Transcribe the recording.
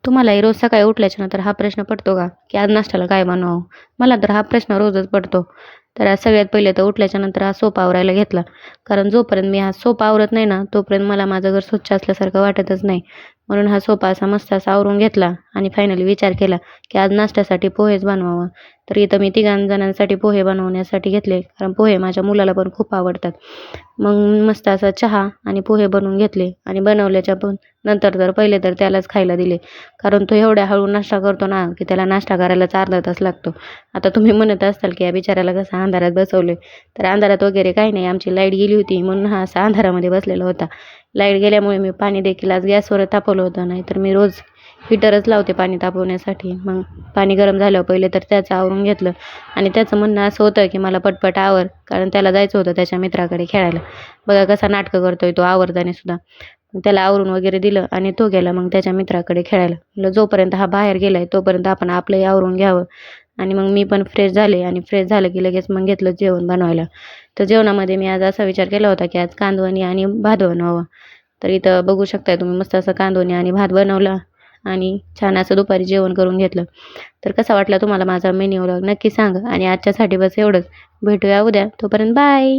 तुम्हालाही रोज सकाळी उठल्याच्या नंतर हा प्रश्न पडतो का, की आज नाश्त्याला काय बनवावं? मला तर हा प्रश्न रोजच पडतो. तर आज सगळ्यात पहिले तर उठल्याच्या नंतर हा सोफा आवरायला घेतला. कारण जोपर्यंत मी हा सोफा आवरत नाही ना, तोपर्यंत मला माझं घर स्वच्छ असल्यासारखं वाटतच नाही. म्हणून हा सोफा असा मस्त असा आवरून घेतला आणि फायनली विचार केला, की आज नाश्त्यासाठी पोहेच बनवावं. तर इथं मी तिघा जणांसाठी पोहे बनवण्यासाठी घेतले, कारण पोहे माझ्या मुलाला पण खूप आवडतात. मग मस्त असा चहा आणि पोहे बनवून घेतले आणि बनवल्याच्या पण नंतर तर पहिले तर त्यालाच खायला दिले. कारण तो एवढ्या हळू नाश्ता करतो ना, की त्याला नाश्ता करायलाच अर्धा तास लागतो. आता तुम्ही म्हणत असाल, की या बिचाऱ्याला कसं अंधारात बसवलंय. तर अंधारात वगैरे काही नाही. आमची लाईट गेली होती म्हणून हा असा अंधारामध्ये बसलेला होता. लाईट गेल्यामुळे मी पाणी देखील आज गॅसवर तापवलं होतं. नाहीतर मी रोज हीटरच लावते पाणी तापवण्यासाठी. मग पाणी गरम झाल्यावर पहिले तर त्याचं आवरून घेतलं आणि त्याचं म्हणणं असं होतं, की मला पटपट आवर, कारण त्याला जायचं होतं त्याच्या मित्राकडे खेळायला. बघा कसा नाटकं करतोय तो आवरताना सुद्धा. मग त्याला आवरून वगैरे दिलं आणि तो गेला मग त्याच्या मित्राकडे खेळायला. म्हणलं जोपर्यंत हा बाहेर गेलाय तोपर्यंत आपण आपलंही आवरून घ्यावं. आणि मग मी पण फ्रेश झाले आणि फ्रेश झालं की लगेच मग घेतलं जेवण बनवायला. तर जेवणामध्ये मी आज असा विचार केला होता, की आज कांदवणी आणि भात बनवावं. तर इथं बघू शकताय तुम्ही मस्त असं कांदवणी आणि भात बनवला आणि छान असं दुपारी जेवण करून घेतलं. तर कसा वाटला तुम्हाला माझा मिनी व्लॉग नक्की सांगा आणि आजच्यासाठी बस एवढंच. भेटूया उद्या. तोपर्यंत बाय.